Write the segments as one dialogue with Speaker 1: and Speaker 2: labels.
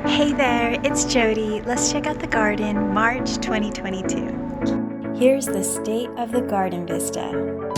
Speaker 1: Hey there, it's Jody. Let's check out the garden, March 2022. Here's the state of the garden vista.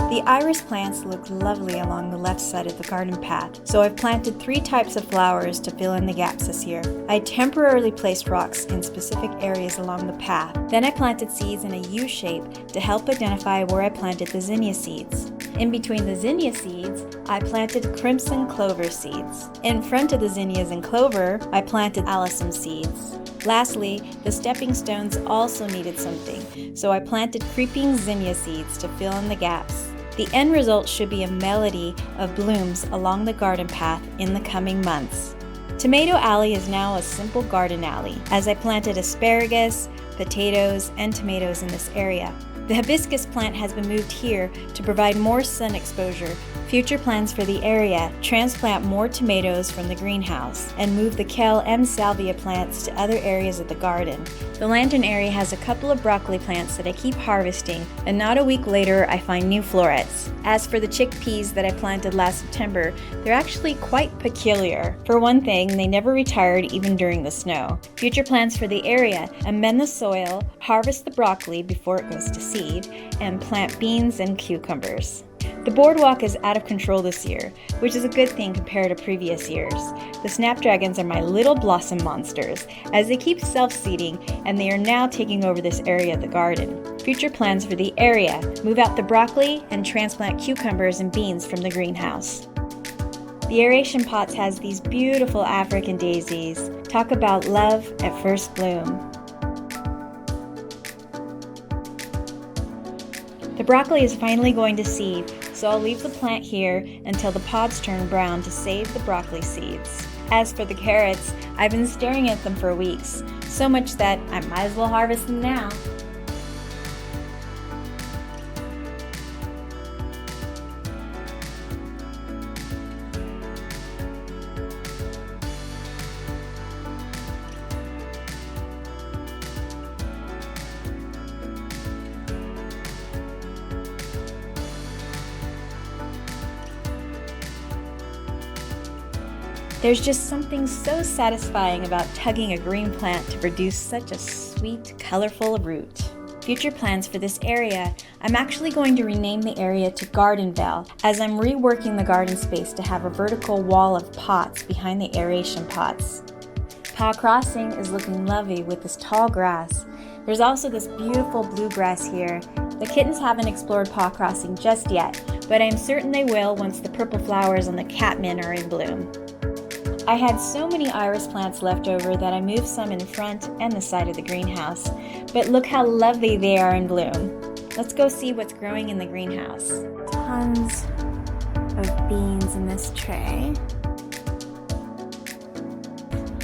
Speaker 1: The iris plants look lovely along the left side of the garden path, so I've planted 3 types of flowers to fill in the gaps this year. I temporarily placed rocks in specific areas along the path. Then I planted seeds in a U shape to help identify where I planted the zinnia seeds. In between the zinnia seeds, I planted crimson clover seeds. In front of the zinnias and clover, I planted alyssum seeds. Lastly, the stepping stones also needed something, so I planted creeping zinnia seeds to fill in the gaps. The end result should be a melody of blooms along the garden path in the coming months. Tomato Alley is now a simple garden alley, as I planted asparagus, potatoes, and tomatoes in this area. The hibiscus plant has been moved here to provide more sun exposure. Future plans for the area: transplant more tomatoes from the greenhouse and move the kale and salvia plants to other areas of the garden. The lantern area has a couple of broccoli plants that I keep harvesting, and not a week later I find new florets. As for the chickpeas that I planted last September, they're actually quite peculiar. For one thing, they never retired even during the snow. Future plans for the area: amend the soil, harvest the broccoli before it goes to seed, and plant beans and cucumbers. The boardwalk is out of control this year, which is a good thing compared to previous years. The snapdragons are my little blossom monsters, as they keep self-seeding, and they are now taking over this area of the garden. Future plans for the area: move out the broccoli and transplant cucumbers and beans from the greenhouse. The aeration pots has these beautiful African daisies. Talk about love at first bloom. The broccoli is finally going to seed, so I'll leave the plant here until the pods turn brown to save the broccoli seeds. As for the carrots, I've been staring at them for weeks, so much that I might as well harvest them now. There's just something so satisfying about tugging a green plant to produce such a sweet, colorful root. Future plans for this area: I'm actually going to rename the area to Gardenvale, as I'm reworking the garden space to have a vertical wall of pots behind the aeration pots. Paw Crossing is looking lovely with this tall grass. There's also this beautiful bluegrass here. The kittens haven't explored Paw Crossing just yet, but I'm certain they will once the purple flowers on the catmint are in bloom. I had so many iris plants left over that I moved some in front and the side of the greenhouse. But look how lovely they are in bloom. Let's go see what's growing in the greenhouse. Tons of beans in this tray.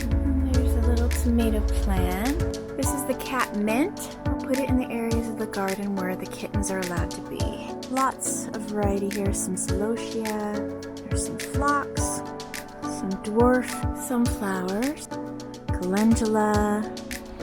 Speaker 1: And there's a little tomato plant. This is the catmint. I'll put it in the areas of the garden where the kittens are allowed to be. Lots of variety here. Some celosia. There's some phlox. Some dwarf sunflowers, calendula,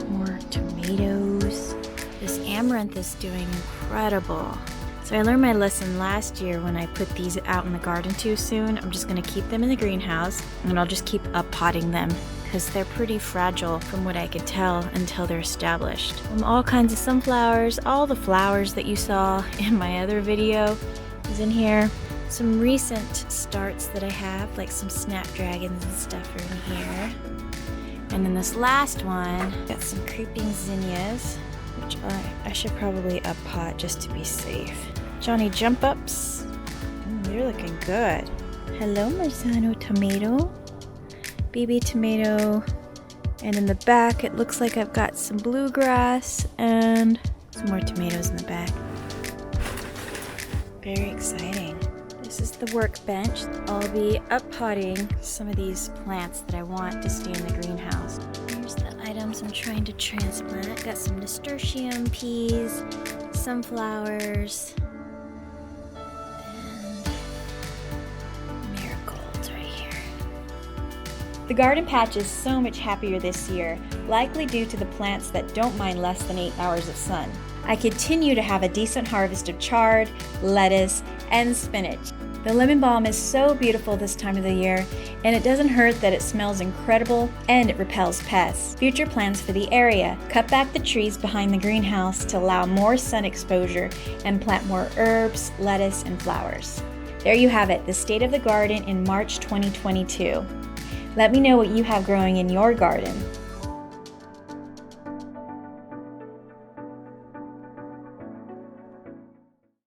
Speaker 1: more tomatoes. This amaranth is doing incredible. So I learned my lesson last year when I put these out in the garden too soon. I'm just going to keep them in the greenhouse, and I'll just keep up-potting them because they're pretty fragile from what I could tell until they're established. All kinds of sunflowers, all the flowers that you saw in my other video is in here. Some recent starts that I have, like some snapdragons and stuff are in here. And then this last one, got some creeping zinnias, which I should probably up-pot just to be safe. Johnny jump ups. They're looking good. Hello, Marzano tomato. Baby tomato. And in the back, it looks like I've got some bluegrass and some more tomatoes in the back. Very exciting. This is the workbench. I'll be up-potting some of these plants that I want to stay in the greenhouse. Here's the items I'm trying to transplant. Got some nasturtium peas, sunflowers, and marigolds right here. The garden patch is so much happier this year, likely due to the plants that don't mind less than 8 hours of sun. I continue to have a decent harvest of chard, lettuce, and spinach. The lemon balm is so beautiful this time of the year, and it doesn't hurt that it smells incredible and it repels pests. Future plans for the area: cut back the trees behind the greenhouse to allow more sun exposure and plant more herbs, lettuce, and flowers. There you have it, the state of the garden in March 2022. Let me know what you have growing in your garden.